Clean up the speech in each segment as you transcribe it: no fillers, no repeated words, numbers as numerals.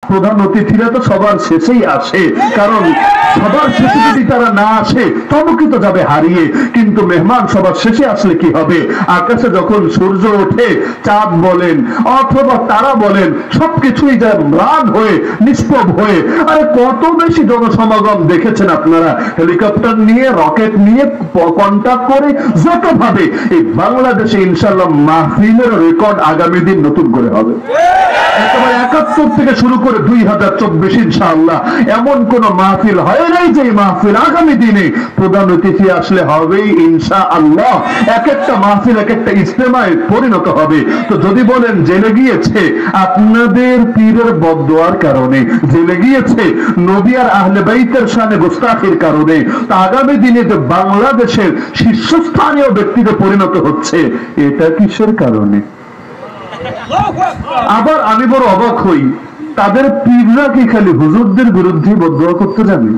প্রধান অতিথিরা তো সবার শেষেই আসে, কারণ সবার শেষে যদি তারা না আসে তমকি তো যাবে হারিয়ে। কিন্তু মেহমান সবার শেষে আসলে কি হবে? আকাশে যখন সূর্য ওঠে, চাঁদ বলেন অথবা তারা বলেন সবকিছুই যায় ম্লান হয়ে, নিষ্প্রভ হয়ে। আরে কত বেশি জনসমাগম দেখেছেন আপনারা, হেলিকপ্টার নিয়ে, রকেট নিয়ে, কন্টাক্ট করে, যত ভাবে এই বাংলাদেশে ইনশাআল্লাহ মাহফিলের রেকর্ড আগামী দিন নতুন করে হবে। একেবারে 71 থেকে শুরু করে 2024 ইনশাআল্লাহ এমন কোন মাহফিল হয় নাই যে মাহফিল আগামী দিনে প্রধান অতিথি আসলে হবেই ইনশাআল্লাহ। এক একটা মাহফিল এক একটা ইজতেমায় পরিণত হবে। তো যদি বলেন জেলে গিয়েছে আপনাদের পীরের বদদোয়ার কারণে, জেলে গিয়েছে নবী আর আহলে বাইতের শানে গোস্তাখির কারণে, তা আগামী দিনে যে বাংলাদেশের শীর্ষস্থানীয় ব্যক্তিতে পরিণত হচ্ছে এটা কিসের কারণে? আবার আমি বড় অবাক হই, তাদের পীররা কি খালি হুজুরদের বিরুদ্ধে বদদোয়া করতে জানে?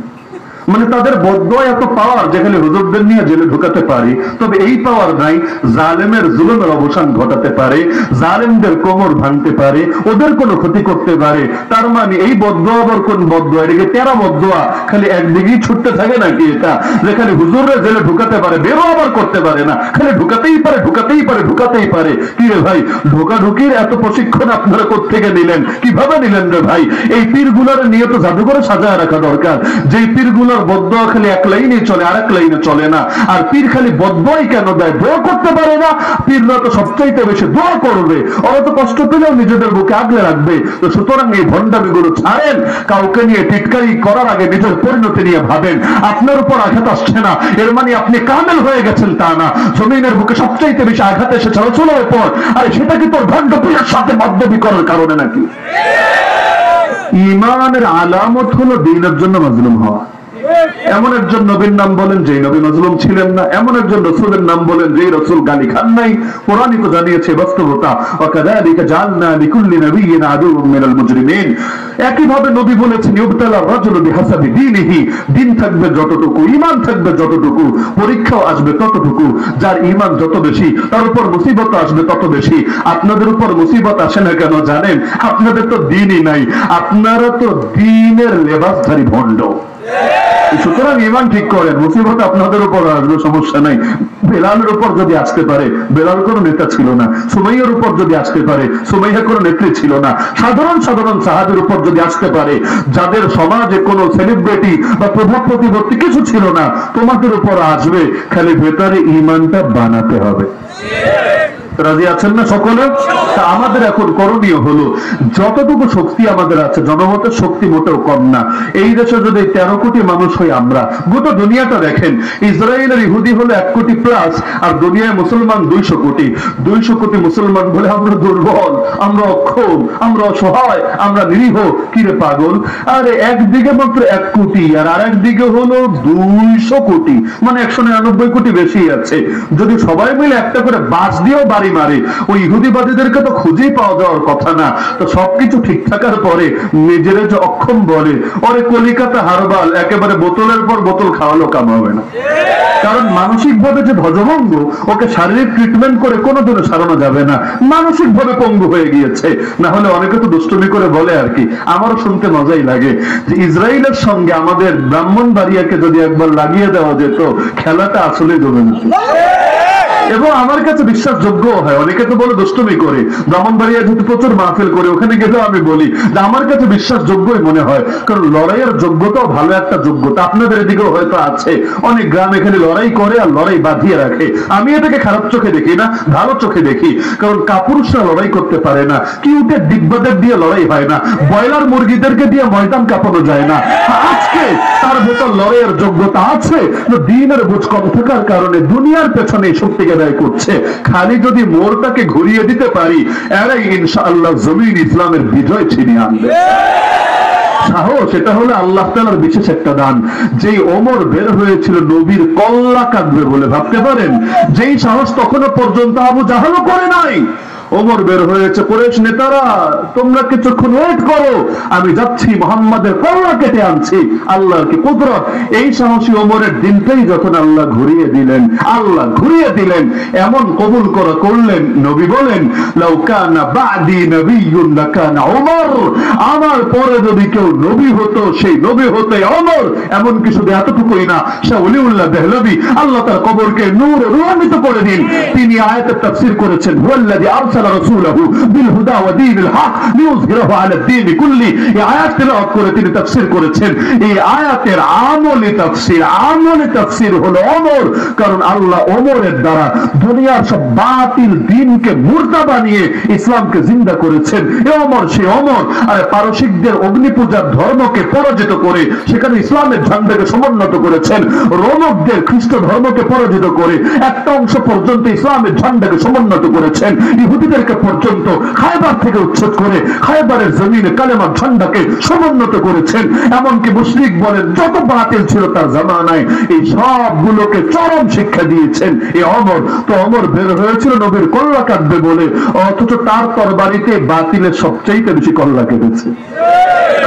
মানে তাদের বদদোয়া এত পাওয়ার যে খালি হুজুরদের নিয়ে জেলে ঢোকাতে পারে, তবে এই পাওয়ার নাই জালেমের জুলুমের অবসান ঘটাতে পারে, জালেমদের কোমর ভাঙতে পারে, ওদের কোনো ক্ষতি করতে পারে। তার মানে এই বদদোয়া আবার কোন বদদোয়া? এটাকে তেরা বদদোয়া খালি একদিকেই ছুটতে থাকে নাকি? এটা যে খালি হুজুররা জেলে ঢুকাতে পারে, বেরো আবার করতে পারে না, খালি ঢুকাতেই পারে ঢুকাতেই পারে ঢুকাতেই পারে। কি রে ভাই, ঢোকাঢুকির এত প্রশিক্ষণ আপনারা কোত্থেকে নিলেন? কিভাবে নিলেন রে ভাই? এই পীরগুলোর নিয়ে তো জাদুঘরে সাজায় রাখা দরকার। যেই পীরগুলোর বদদোয়া খালি এক লাইনে চলে, আরেক লাইনে চলে না। আর পীর খালি বদদোয়াই কেন দেয়? দোয়া করতে পারে না? পীররা তো সবচাইতে বেশি দোয়া করবে, ওরা তো কষ্ট পেলেও নিজেদের বুকে আগলে রাখবে। তো সুতরাং এই ভণ্ডামিগুলো ছাড়েন, কাউকে নিয়ে টিটকারি করার আগে নিজের পরিণতি নিয়ে ভাবেন। আপনার উপর আঘাত আসছে না এর মানে আপনি কামেল হয়ে গেছেন তা না। জমিনের বুকে সবচাইতে বেশি আঘাত এসেছে রাসূলের উপর, আরে সেটা কি তোর ভণ্ড পীরের সাথে বাধ্যবি করার কারণে নাকি? ঈমানের আলামত হলো দ্বীনের জন্য মাজলুম হওয়া। এমন একজন নবীর নাম বলেন যে নবী মাজলুম ছিলেন না, এমন একজন রাসূলের নাম বলেন যে রাসূল গালি খান নাই। কোরআনই তো জানিয়েছে বাস্তবতা, ওয়াকাযালিকা জাআলনা লিকুল্লি নাবিয়্যিন আদুওয়াম মিনাল মুজরিমিন। একই ভাবে নবী বলেছেন ইউবতালা রাজুলু বিহাসাবি দীনিহি, দিন থাকবে যতটুকু, ঈমান থাকবে যতটুকু, পরীক্ষাও আসবে ততটুকু। যার ঈমান যত বেশি তার উপর মুসিবত আসবে তত বেশি। আপনাদের উপর মুসিবত আসে না কেন জানেন? আপনাদের তো দ্বীনই নাই, আপনারা তো দ্বীনের লেবাসধারী ভণ্ড। সুতরাং ঈমান ঠিক করেন, মুসিবত আপনাদের উপর আসবে, সমস্যা নাই। বেলালের উপর যদি আসতে পারে, বেলাল কোনো নেতা ছিল না। সুমাইয়ার উপর যদি আসতে পারে, সুমাইয়া কোনো নেত্রী ছিল না। সাধারণ সাধারণ সাহাবীর উপর যদি আসতে পারে, যাদের সমাজে কোনো সেলিব্রিটি বা প্রভাব প্রতিপত্তি কিছু ছিল না, তোমাদের উপর আসবে। খালি ভেতরে ঈমানটা বানাতে হবে। রাজি আছেন না সকলে? তা আমাদের এখন করণীয় হলো যতটুকু শক্তি আমাদের আছে, জনমতের শক্তি মোটেও কম না। এই দেশে যদি 13 কোটি মানুষ হই আমরা, গোটা দুনিয়াটা দেখেন, ইসরায়েলের ইহুদি হলো 1 কোটি প্লাস, আর দুনিয়ায় মুসলমান 200 কোটি। 200 কোটি মুসলমান বলে আমরা দুর্বল, আমরা অক্ষম, আমরা অসহায়, আমরা নিরীহ। কি রে পাগল? আরে একদিকে মাত্র 1 কোটি আর আরেক দিকে হলো 200 কোটি, মানে 199 কোটি বেশি আছে। যদি সবাই মিলে একটা করে বাস দিয়েও বাড়ি মারে, ওই ইহুদিবাদীদেরকে তো খুঁজেই পাওয়া যাওয়ার কথা না। তো সবকিছু ঠিক থাকার পরে নিজেরা যে অক্ষম বলে, ওরে কলিকাতা হারবাল একেবারে বোতলের পর বোতল খাওয়ালো কাম হবে না। কারণ মানসিক ভাবে যে ধ্বজভঙ্গ, ওকে শারীরিক ট্রিটমেন্ট করে কোনোদিনও সারানো যাবে না। মানসিক ভাবে পঙ্গু হয়ে গিয়েছে। না হলে অনেকে তো দুষ্টুমি করে বলে আর কি, আমারও শুনতে মজাই লাগে যে ইসরায়েলের সঙ্গে আমাদের ব্রাহ্মণবাড়িয়াকে যদি একবার লাগিয়ে দেওয়া যেত, খেলাটা আসলে জমে যেত। এবং আমার কাছে বিশ্বাসযোগ্য হয়। অনেকে তো বলে দুষ্টুমি করে, ব্রাহ্মণবাড়িয়া যেহেতু প্রচুর মাহফিল করে, ওখানে গেলেও আমি বলি যে আমার কাছে বিশ্বাসযোগ্যই মনে হয়। কারণ লড়াইয়ের যোগ্যতাও ভালো একটা যোগ্যতা, আপনাদের এদিকেও হয়তো আছে। অনেক গ্রাম এখানে লড়াই করে আর লড়াই বাঁধিয়ে রাখে। আমি এটাকে খারাপ চোখে দেখি না, ভালো চোখে দেখি। কারণ কাপুরুষরা লড়াই করতে পারে না, কিউটের ডিব্বাদের দিয়ে লড়াই হয় না, ব্রয়লার মুরগিদেরকে দিয়ে ময়দান কাঁপানো যায় না। আজকে তার ভেতর লড়াইয়ের যোগ্যতা আছে, দ্বীনের বুঝ কম থাকার কারণে দুনিয়ার পেছনে শক্তিকে ব্যয় করছে। খালি যদি মোড়টাকে ঘুরিয়ে দিতে পারি, এরাই ইনশাআল্লাহ জমিন ইসলামের বিজয় ছিনিয়ে আনবে। সাহস, এটা হলো আল্লাহ তাআলার বিশেষ একটা দান। যেই ওমর বের হয়েছিল নবীর কল্লা কাঁদবে বলে, ভাবতে পারেন? যেই সাহস তখনো পর্যন্ত আবু জাহালও করে নাই। ওমর বের হয়েছে, কুরাইশ নেতারা তোমরা কিছুক্ষণ ওয়েট করো, আমি যাচ্ছি মুহাম্মাদের কল্লা কেটে আনছি, আল্লাহর কি কুদরত। এই সাহসী ওমরের দিনটাই যখন আল্লাহ ঘুরিয়ে দিলেন, এমন কবুল করলেন, নবী বলেন লাউ কানা বাদি নবিয়্যুন লাকানা ওমর, আমার পরে যদি কেউ নবী হতো সেই নবী হতো ওমর। এমন কি শুধু এতটুকুই না, শাহ ওলিউল্লাহ দেহলভী আল্লাহ তার কবরকে নূরে রূপান্তরিত করে দিন, তিনি আয়াতের তাফসীর করেছেন হুয়াল্লাযী আরসালা রাসূলাহু বিল হুদা ওয়া দীনিল হক লিইয়ুযহিরাহু আলা দ্বীনি কুল্লি। এই আয়াত তেলাওয়াত করে তিনি তাফসীর করেছেন। এই আয়াতের আমলি তাফসীর হলো ওমর, কারণ আল্লাহ ওমরের দ্বারা দুনিয়ার সব বাতিল দ্বীনকে মুর্দা বানিয়ে ইসলামকে জিন্দা করেছেন। এই ওমর সেই ওমর। আর পারসিকদের অগ্নি পূজার ধর্মকে পরাজিত করে সেখানে ইসলামের ঝান্ডাকে সমুন্নত করেছেন। রোমকদের খ্রিস্ট ধর্মকে পরাজিত করে একটা অংশ পর্যন্ত ইসলামের ঝান্ডাকে সমুন্নত করেছেন। ইহুদিদেরকে পর্যন্ত খায়বার থেকে উচ্ছেদ করে খায়বারের জমিনে কালেমার ঝান্ডাকে সমুন্নত করেছেন। এমনকি মুশরিক বলেন যত বাতিল ছিল তার জামানায় এই সবগুলোকে চরম শিক্ষা দিয়েছেন এই ওমর। তো ওমর বের হয়েছিল নবীর কল্লা কাটবে বলে, অথচ তার তরবারিতে বাতিলের সবচেয়ে বেশি কল্লা কেটেছে।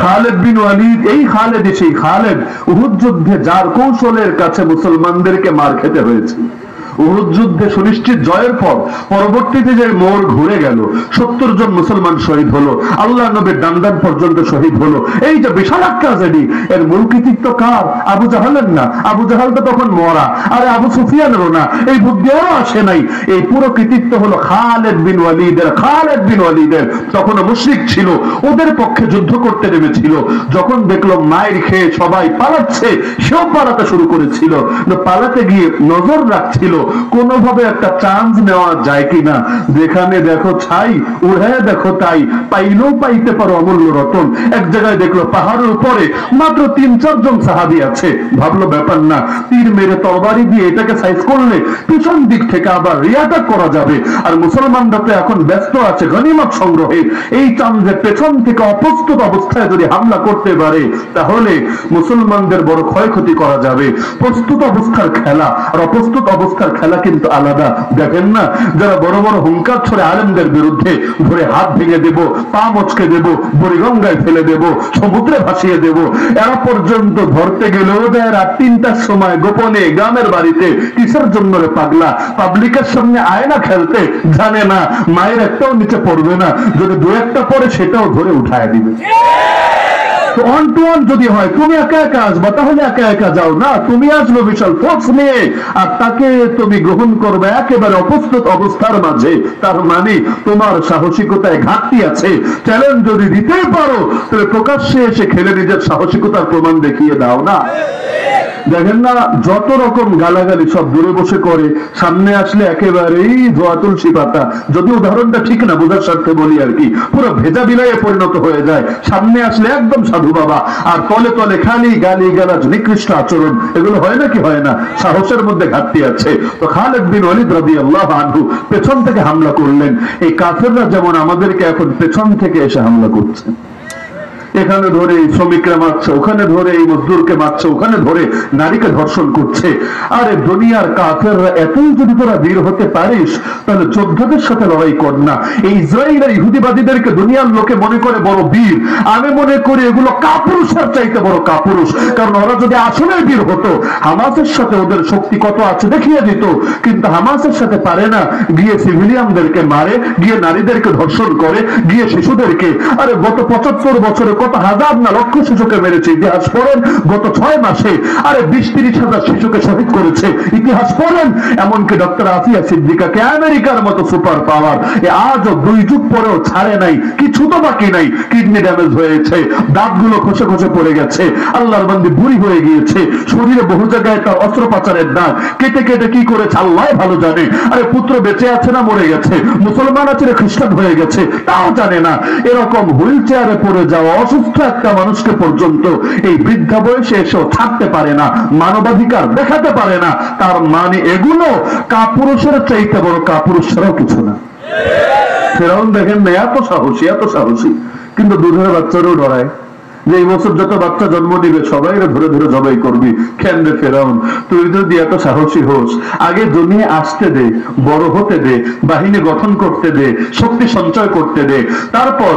খালেদ বিন ওয়ালিদ, এই খালেদ সেই খালেদ উহুদ যুদ্ধে যার কৌশলের কাছে মুসলমানদেরকে মার খেতে হয়েছে। উহুদ যুদ্ধে সুনিশ্চিত জয়ের পর পরবর্তীতে যে মোড় ঘুরে গেল, 70 জন মুসলমান শহীদ হলো, আল্লাহ নবীর দান্দান পর্যন্ত শহীদ হলো। এই যে বিশাল ট্র্যাজেডি, এর মূল কৃতিত্ব কার? আবু জাহালের না, আবু জাহাল তো তখন মরা, আরে আবু সুফিয়ানেরও না, এই বুদ্ধিও আসে নাই। এই পুরো কৃতিত্ব হলো খালেদ বিন ওয়ালিদের। তখন মুশরিক ছিল, ওদের পক্ষে যুদ্ধ করতে নেমেছিল। যখন দেখলো মায়ের খেয়ে সবাই পালাচ্ছে, সেও পালাতে শুরু করেছিল। পালাতে গিয়ে নজর রাখছিল কোনোভাবে একটা চান্স নেওয়া যায় কিনা। যেখানে দেখো ছাই, উড়ে দেখো তাই, পাইলেও পাইতে পারো অমূল্য রতন। এক জায়গায় দেখলো পাহাড়ের উপরে মাত্র 3-4 জন সাহাবী আছে। ভাবলো ব্যাপার না, তীর মেরে তরবারি দিয়ে এটাকে সাইজ করলে পিছন দিক থেকে আবার রিয়াটাক করা যাবে। আর মুসলমানরা তো এখন ব্যস্ত আছে গনিমত সংগ্রহে। এই চান্সে পেছন থেকে অপ্রস্তুত অবস্থায় যদি হামলা করতে পারে তাহলে মুসলমানদের বড় ক্ষয়ক্ষতি করা যাবে। প্রস্তুত অবস্থার খেলা আর অপ্রস্তুত অবস্থার খেলা কিন্তু আলাদা। দেখেন না, যারা বড় বড় হুঙ্কার ছড়ে আলেমদের বিরুদ্ধে, ধরে হাত ভেঙে দেব, পা মচকে দেব, বুড়িগঙ্গায় ফেলে দেব, সমুদ্রে ভাসিয়ে দেব, এরা পর্যন্ত ধরতে গেলেও দেয় রাত 3টার সময় গোপনে গ্রামের বাড়িতে। কিসের জন্য রে পাগলা? পাবলিকের সামনে আয়না খেলতে জানে না, মায়ের একটাও নিচে পড়বে না, যদি 2-1টা পড়ে সেটাও ধরে উঠায় দিবে। ওয়ান টু ওয়ান যদি হয়, তুমি একা একা আসবা, তাহলে একা একা যাও না, তুমি আসবে বিশাল ফোর্স নিয়ে, আর তাকে তুমি গ্রহণ করবে একেবারে অপ্রস্তুত অবস্থার মাঝে। তার মানে তোমার সাহসিকতায় ঘাটতি আছে। চ্যালেঞ্জ যদি দিতেই পারো তাহলে প্রকাশ্যে এসে খেলে নিজের সাহসিকতার প্রমাণ দেখিয়ে দাও না। দেখেন না, যত রকম গালাগালি সব দূরে বসে করে, সামনে আসলে একেবারেই ধোয়া তুলসী পাতা। যদি উদাহরণটা ঠিক না, বোঝার স্বার্থে বলি আর কি, পুরো ভেজা বিলাইয়ে পরিণত হয়ে যায়। সামনে আসলে একদম সাধু বাবা, আর তলে তলে খালি গালি গালাজ, নিকৃষ্ট আচরণ। এগুলো হয় নাকি? হয় না। সাহসের মধ্যে ঘাটতি আছে। তো খালেদ বিন ওয়ালিদ রাদিয়াল্লাহু আনহু পেছন থেকে হামলা করলেন। এই কাফেররা যেমন আমাদেরকে এখন পেছন থেকে এসে হামলা করছে, এখানে ধরে শ্রমিকরা মারছে, ওখানে ধরে এই মজদুরকে মারছে, ওখানে ধরে নারীকে ধর্ষণ করছে। আরে দুনিয়ার কাফেররা এতই যদি তোরা বীর হতে পারিস তাহলে যোদ্ধাদের সাথে লড়াই কর না। এই ইসরায়েলের ইহুদিবাদীদেরকে দুনিয়ার লোকে মনে করে বড় বীর, আমি মনে করি এগুলো কাপুরুষের চাইতে বড় কাপুরুষ। কারণ ওরা যদি আসলে বীর হতো, হামাসের সাথে ওদের শক্তি কত আছে দেখিয়ে দিত। কিন্তু হামাসের সাথে পারে না, গিয়ে সিভিলিয়ানদেরকে মারে, গিয়ে নারীদেরকে ধর্ষণ করে, গিয়ে শিশুদেরকে। আরে গত 75 বছরে কত হাজার না লক্ষ শিশুকে মেরেছে, ইতিহাস পড়েন। গত 6 মাসে আরে 20-30 হাজার শিশুকে শহীদ করেছে, ইতিহাস পড়েন। এমনকি ডক্টর আসিয়া সিদ্দিকাকে, আমেরিকার মতো সুপার পাওয়ার, আজও 2 যুগ পরেও ছাড়ে নাই, কিছু তো বাকি নাই। কিডনি ড্যামেজ হয়েছে, দাঁতগুলো খসে খসে পড়ে গেছে, আল্লাহর বান্দি বুড়ি হয়ে গিয়েছে, শরীরে বহু জায়গায় তার অস্ত্রোপচারের দাগ, কেটে কেটে কি করেছে আল্লাহ ভালো জানে। আরে পুত্র বেঁচে আছে না মরে গেছে, মুসলমান আছে না খ্রিস্টান হয়ে গেছে তাও জানে না। এরকম হুইল চেয়ারে পড়ে যাওয়া অসুস্থ একটা মানুষকে পর্যন্ত এই বৃদ্ধা বয়সে এসেও ছাড়তে পারে না, মানবাধিকার দেখাতে পারে না। তার মানে এগুলো কাপুরুষের চাইতে বড় কাপুরুষ ছাড়াও কিছু না। ফেরাউন দেখেন না, এত সাহসী, কিন্তু দুধের বাচ্চারও ডরায়। যে এই বছর যত বাচ্চা জন্ম নিবে সবাই ধরে ধরে জবাই করবি। কেন রে ফেরাউন, তুই যদি এত সাহসী হোস, আগে দুনিয়া আসতে দে, বড় হতে দে, বাহিনী গঠন করতে দে, শক্তি সঞ্চয় করতে দে, তারপর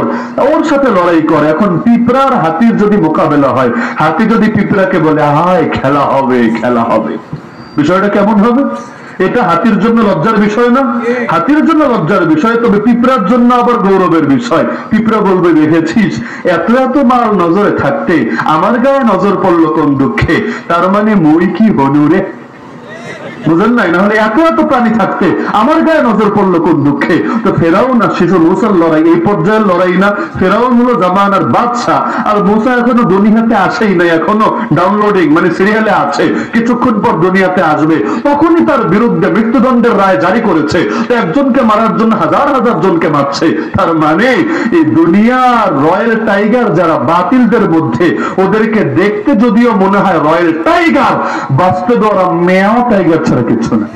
ওর সাথে লড়াই করে। এখন পিঁপড়ার হাতির যদি মোকাবেলা হয়, হাতি যদি পিঁপড়াকে বলে হায় খেলা হবে খেলা হবে, বিষয়টা কেমন হবে? এটা হাতির জন্য লজ্জার বিষয় না? হাতির জন্য লজ্জার বিষয়, তবে পিঁপড়ার জন্য আবার গৌরবের বিষয়। পিঁপড়া বলবে দেখেছিস এত এত মাল নজরে থাকতে আমার গায়ে নজর পড়লো কোন দুঃখে, তার মানে মই কি হনুরে, বুঝেন নাই? না হলে এত এত প্রাণী থাকতে আমার গায়ে নজর পড়লো কোন দুঃখে। তো ফেরাউন আর শিশু মূসার লড়াই এই পর্যায়ের লড়াই না। ফেরাউন হলো জামানার বাদশাহ, আর মূসা এখনো দুনিয়াতে আসেই নাই, এখনো ডাউনলোডিং মানে সিরিয়ালে আছে, কিছুক্ষণ পর দুনিয়াতে আসবে। তখনই তার বিরুদ্ধে মৃত্যুদণ্ডের রায় জারি করেছে। তো একজনকে মারার জন্য হাজার হাজার জনকে মারছে। তার মানে এই দুনিয়ার রয়্যাল টাইগার যারা বাতিলদের মধ্যে, ওদেরকে দেখতে যদিও মনে হয় রয়্যাল টাইগার, বাস্তবে ওরা মেয়াও টাইগার ছাড়া কিছু না।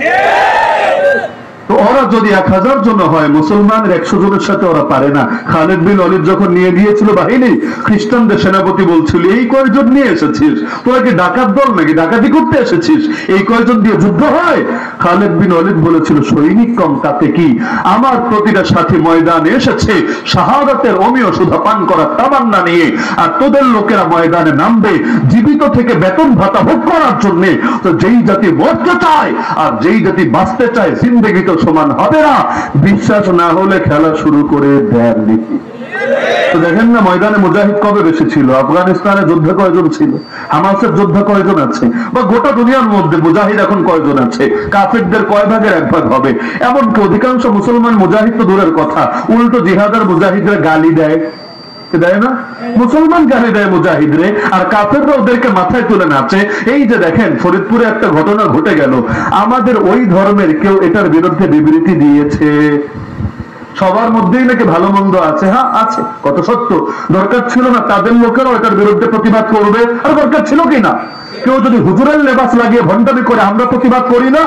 তো ওরা যদি 1000 জন হয়, মুসলমানের 100 জনের সাথে ওরা পারে না। খালিদ বিন ওয়ালিদ যখন নিয়ে গিয়েছিল বাহিনী, খ্রিস্টানদের সেনাপতি বলছিল এই কয়জন নিয়ে এসেছিস, তোরা কি ডাকাত দল নাকি, ডাকাতি করতে এসেছিস, এই কয়জন দিয়ে যুদ্ধ হয়? খালিদ বিন ওয়ালিদ বলেছিল সৈনিক কম তাতে কি, আমার প্রতিটা সাথী ময়দানে এসেছে শাহাদাতের অমীয় সুধা পান করার তামান্না নিয়ে, আর তোদের লোকেরা ময়দানে নামবে জীবিত থেকে বেতন ভাতা ভোগ করার জন্য। তো যেই জাতি মরতে চায় আর যেই জাতি বাঁচতে চায় জিন্দেগি তো সমান হবে না। বিশ্বাস না হলে খেলা শুরু করে দেন নাকি? তো দেখেন না ময়দানে মুজাহিদ কবে বেশি ছিল, আফগানিস্তানে যোদ্ধা কয়জন ছিল, হামাসের যোদ্ধা কয়জন আছে, বা গোটা দুনিয়ার মধ্যে মুজাহিদ এখন কয়জন আছে, কাফেরদের কয় ভাগের 1 ভাগ হবে। এমনকি অধিকাংশ মুসলমান মুজাহিদ তো দূরের কথা, উল্টো জিহাদের মুজাহিদরা গালি দেয়, দেয় না? মুসলমান গালি দেয় মুজাহিদরে, আর কাফেররা ওদেরকে মাথায় তুলে নাচে। এই যে দেখেন ফরিদপুরে একটা ঘটনা ঘটে গেল, আমাদের ওই ধর্মের কেউ এটার বিরুদ্ধে বিবৃতি দিয়েছে? সবার মধ্যেই নাকি ভালো মন্দ আছে, হ্যাঁ আছে, কত সত্য। দরকার ছিল না তাদের লোকেরাও এটার বিরুদ্ধে প্রতিবাদ করবে? আর দরকার ছিল কিনা? কেউ যদি হুজুরের লেবাস লাগিয়ে ভণ্ডামি করে আমরা প্রতিবাদ করি না?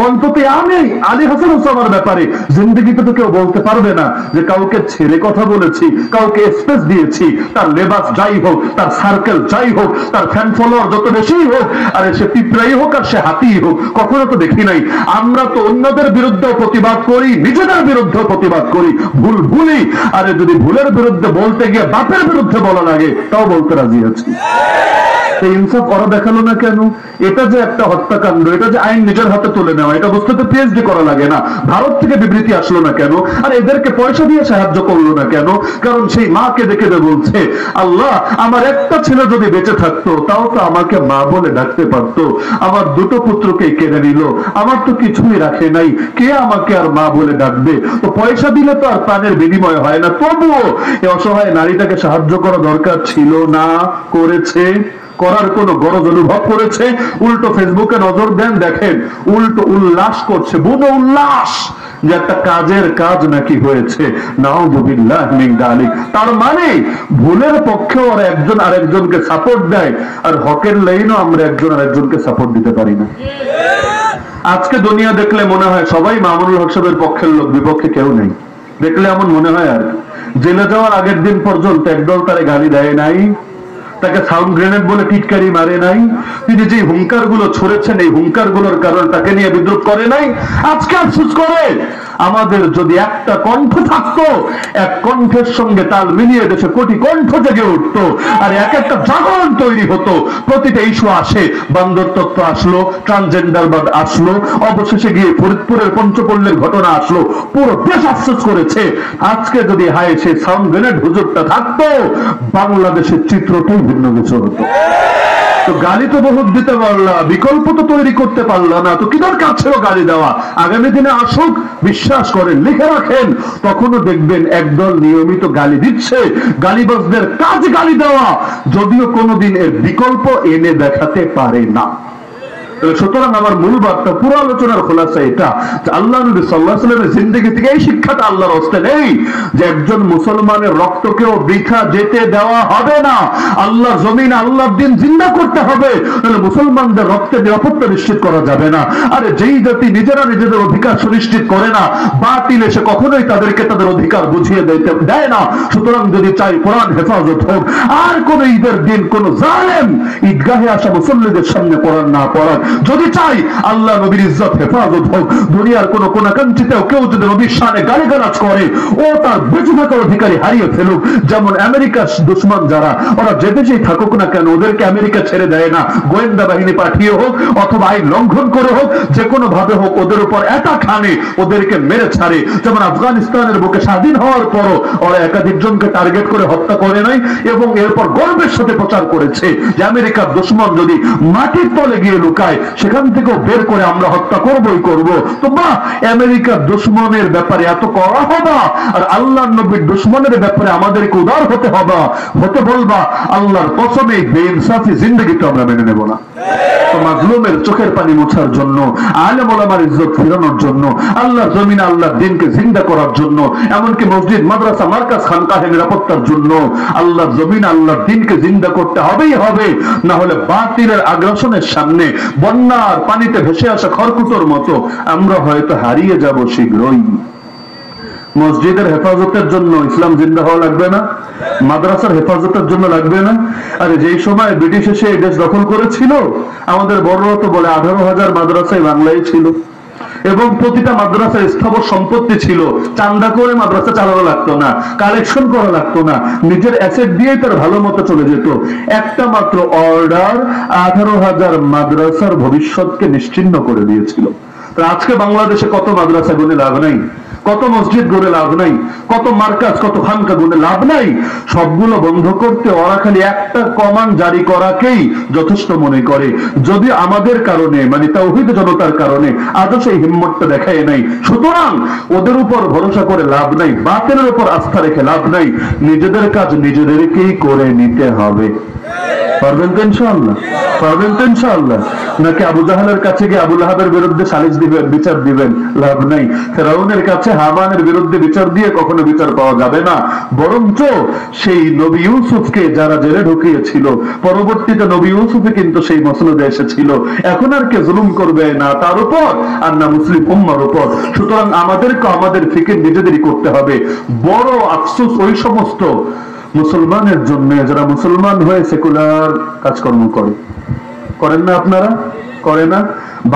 অন্তত আমি আলী হাসান ওসামার ব্যাপারে জিন্দেগিতে তো কেউ বলতে পারবে না যে কাউকে ছেড়ে কথা বলেছি, কাউকে স্পেস দিয়েছি, তার লেবাস যাই হোক, তার সার্কেল যাই হোক, তার ফ্যান ফলোয়ার যত বেশি হোক, আরে সে পিঁপড়াই হোক আর সে হাতিই হোক, কখনো তো দেখি নাই। আমরা তো অন্যদের বিরুদ্ধে প্রতিবাদ করি, নিজেদের বিরুদ্ধে প্রতিবাদ করি, ভুল ভুলই। আরে যদি ভুলের বিরুদ্ধে বলতে গিয়ে বাপের বিরুদ্ধে বলা লাগে তাও বলতে রাজি আছি। ইনসাফ করা দেখালো না কেন? এটা যে একটা হত্যাকাণ্ড, এটা যে আইন নিজের হাতে তুলে নেওয়া, এটা বুঝতে তো পিএইচডি করা লাগে না। ভারত থেকে বিবৃতি আসলো না কেন? আর এদেরকে পয়সা দিয়ে সাহায্য করলো না কেন? কারণ সেই মাকে দেখে বলছে আল্লাহ আমার একটা ছেলে যদি বেঁচে থাকতো তাও তো আমাকে মা বলে ডাকতে পারতো, আমার 2টো পুত্রকে কেড়ে নিল, আমার তো কিছুই রাখে নাই, কে আমাকে আর মা বলে ডাকবে? তো পয়সা দিলে তো আর প্রাণের বিনিময় হয় না, তবুও এই অসহায় নারীটাকে সাহায্য করা দরকার ছিল না, করেছে। করার কোন গরজ অনুভব করেছে? উল্টো ফেসবুকে নজর দেন, দেখেন উল্টো উল্লাস করছে, বুনো উল্লাস যে একটা কাজের কাজ নাকি হয়েছে। নাউযুবিল্লাহ মিন যালিক। তার মানে ভুলের পক্ষে ওরা একজন আরেকজনকে সাপোর্ট দেয়, আর হকের লাইনও আমরা একজন আরেকজনকে সাপোর্ট দিতে পারি না। আজকে দুনিয়া দেখলে মনে হয় সবাই মামুনুল হক সাহেবের পক্ষের লোক, বিপক্ষে কেউ নেই, দেখলে এমন মনে হয়। আর জেলে যাওয়ার আগের দিন পর্যন্ত একদল তারে গালি দেয় নাই, তাকে সাউন্ড গ্রেনেড বলে টিটকারি মারে নাই, তিনি যে হুঙ্কার গুলো ছড়েছেন এই হুঙ্কার গুলোর কারণে তাকে নিয়ে বিদ্রুপ করে নাই। আজকে আফসোস করে আমাদের যদি একটা কণ্ঠ থাকতো, এক কণ্ঠের সঙ্গে তাল মিলিয়ে দেশে কোটি কণ্ঠ জেগে উঠতো, আর এক একটা জাগরণ তৈরি হতো। প্রতিটা ইস্যু আসে, বান্দর তত্ত্ব আসলো, ট্রান্সজেন্ডারবাদ আসলো, অবশেষে গিয়ে ফরিদপুরের পঞ্চপল্লীর ঘটনা আসলো, পুরো দেশ আফসোস করেছে। আজকে যদি হায় সে সাউন্ড গ্রেনেড হুজুরটা থাকতো, বাংলাদেশের চিত্রটাই ভিন্ন কিছু হতো। তো গালি তো বহুত দিতে পারলা, বিকল্প তো তৈরি করতে পারলা না, তো কি দরকার ছিল গালি দেওয়া? আগামী দিনে আসুক, বিশ্বাস করেন, লিখে রাখেন, তখনও দেখবেন একদল নিয়মিত গালি দিচ্ছে। গালিবাজদের কাজ গালি দেওয়া, যদিও কোনোদিন এর বিকল্প এনে দেখাতে পারে না। সুতরাং আমার মূল বার্তা পুরো আলোচনার খোলাসা এটা যে আল্লাহ নবী সাল্লাল্লাহু আলাইহি ওয়াসাল্লামের জিন্দেগি থেকে এই শিক্ষাটা আল্লাহর হস্তে নেই যে একজন মুসলমানের রক্তকেও বৃথা যেতে দেওয়া হবে না। আল্লাহর জমিন আল্লাহর দিন জিন্দা করতে হবে, তাহলে মুসলমানদের রক্তের নিরাপত্তা নিশ্চিত করা যাবে না। আরে যেই জাতি নিজেরা নিজেদের অধিকার সুনিশ্চিত করে না, বাতিল এসে কখনোই তাদেরকে তাদের অধিকার বুঝিয়ে দেয় না। সুতরাং যদি চাই কোরআন হেফাজত হোক, আর কোন ঈদের দিন কোন জালেম ঈদগাহে আসা মুসল্লিদের সামনে কোরআন না পড়ান, যদি চাই আল্লাহ নবীর ইজ্জত হেফাজত হোক, দুনিয়ার কোন কোনাকাঙ্ক্ষিতেও কেউ যদি নবীর শানে গালিগালাজ করে ও তার বেঁচে থাকার অধিকারী হারিয়ে ফেলুক। যেমন আমেরিকার দুশ্মন যারা, ওরা যে দেশেই থাকুক না কেন, ওদেরকে আমেরিকা ছেড়ে দেয় না, গোয়েন্দা বাহিনী পাঠিয়ে হোক অথবা আইন লঙ্ঘন করে হোক, যে কোনো ভাবে হোক ওদের উপর অ্যাটাক হানে ওদেরকে মেরে ছাড়ে। যেমন আফগানিস্তানের বুকে স্বাধীন হওয়ার পরও ওরা একাধিক জনকে টার্গেট করে হত্যা করে নাই এবং এরপর গর্বের সাথে প্রচার করেছে যে আমেরিকার দুশ্মন যদি মাটির তলে গিয়ে লুকায় সেখান থেকেও বের করে আমরা হত্যা করবই করব। তো বাহ, আমেরিকার দুশ্মনের ব্যাপারে এত করা হবা, আর আল্লাহর নবীর দুশ্মনের ব্যাপারে আমাদেরকে উদার হতে বলবা। আল্লাহর কসমে বেইনসাফি জিন্দেগি তো আমরা মেনে নেব না। তো মাজলুমের চোখের পানি মোছার জন্য, আলেম ওলামার ইজ্জত ফিরানোর জন্য, আল্লাহর জমিনে আল্লাহর দিনকে জিন্দা করার জন্য, এমনকি মসজিদ মাদ্রাসা মার্কাজ খানকাহে নিরাপত্তার জন্য আল্লাহর জমিনে আল্লাহর দিনকে জিন্দা করতে হবেই হবে। না হলে বাতিলের আগ্রাসনের সামনে বন্যার পানিতে ভেসে আসা খড়কুটোর মতো আমরা হয়তো হারিয়ে যাব শীঘ্রই। মসজিদের হেফাজতের জন্য ইসলাম জিন্দা হওয়া লাগবে না? মাদ্রাসার হেফাজতের জন্য লাগবে না? আরে যেই সময় ব্রিটিশ এসে এই দেশ দখল করেছিল, আমাদের বড়রা তো বলে 18,000 মাদ্রাসায় বাংলায় ছিল এবং প্রতিটা মাদ্রাসার স্থাবর সম্পত্তি ছিল। চান্দা করে মাদ্রাসা চালানো লাগতো না, কালেকশন করা লাগতো না, নিজের অ্যাসেট দিয়ে তার ভালো মতো চলে যেত। একটা মাত্র অর্ডার 18,000 মাদ্রাসার ভবিষ্যৎকে নিশ্চিহ্ন করে দিয়েছিল। তো আজকে বাংলাদেশে কত মাদ্রাসা গুনে লাভ নাই, কত মসজিদ গড়ে লাভ নাই, কত মার্কাজ কত খানকা গুনে লাভ নাই। সবগুলো বন্ধ করতে ওরা খালি একটা কমান্ড জারি করাকেই যথেষ্ট মনে করে। যদি আমাদের কারণে মানে তাওহীদ জনতার কারণে আজও সেই হিম্মতটা দেখায় নাই। সুতরাং ওদের উপর ভরসা করে লাভ নাই, বাতিলের উপর আস্থা রেখে লাভ নাই। নিজেদের কাজ নিজেদেরকেই করে নিতে হবে। পারবেন তো ইনশাআল্লাহ? পারবেন তো ইনশাআল্লাহ? নাকি আবু জাহেলের কাছে গিয়ে আবু লাহাবের বিরুদ্ধে সালিশ দিবেন, বিচার দিবেন? লাভ নাই। ফেরাউনের কাছে হামানের বিরুদ্ধে বিচার দিয়ে কখনো বিচার পাওয়া যাবে না। বরঞ্চ সেই নবী ইউসুফকে যারা জেলে ঢুকিয়েছিল, পরবর্তীতে নবী ইউসুফে কিন্তু সেই মসনদে এসেছিল। এখন আর কে জুলুম করবে না তার উপর আর না মুসলিম উম্মার উপর। সুতরাং আমাদেরকে আমাদের ফিকির নিজেদেরই করতে হবে। বড় আফসোস ওই সমস্ত মুসলমানের জন্য যারা মুসলমান হয়ে সেকুলার কাজকর্ম করেন না। আপনারা করে না?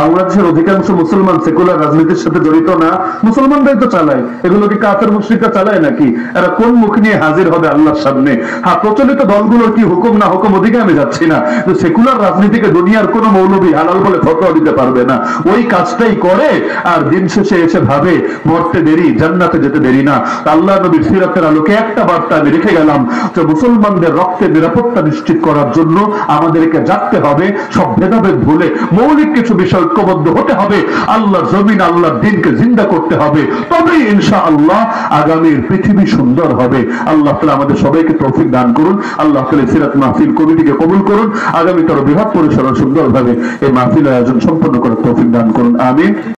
বাংলাদেশের অধিকাংশ মুসলমান সেকুলার রাজনীতির সাথে জড়িত না, মুসলমানরাই তো চালায়। এগুলো কি কাফের মুশরিকরা চালায় নাকি? এরা কোন মুখ নিয়ে হাজির হবে আল্লাহর সামনে? হ্যাঁ, প্রচলিত দলগুলোর কি হুকুম না হুকুম ওদিকে আমি যাচ্ছি না, সেকুলার রাজনীতিকে দুনিয়ার কোন মৌলবী হালাল বলে ফতোয়া দিতে পারবে না। ওই কাজটাই করে আর দিন শেষে এসে ভাবে মরতে দেরি, জান্নাতে যেতে দেরি না। আল্লাহ নবীর সিরাতের আলোকে একটা বার্তা আমি রেখে গেলাম যে মুসলমানদের রক্তের নিরাপত্তা নিশ্চিত করার জন্য আমাদেরকে জাগতে হবে, সব ভেদাভেদ ভুলে মৌলিক কিছু বিষয় ঐক্যবদ্ধ হতে হবে। আল্লাহর জমিন আল্লাহর দিনকে জিন্দা করতে হবে, তবেই ইনশাআল্লাহ আগামীর পৃথিবী সুন্দর হবে। আল্লাহ তাআলা আমাদের সবাইকে তৌফিক দান করুন। আল্লাহ তাআলা সিরাত মাহফিল কমিটিকে কবুল করুন। আগামীকাল বৃহৎ পরিসরে সুন্দরভাবে এই মাহফিল আয়োজন সম্পন্ন করার তৌফিক দান করুন। আমিন।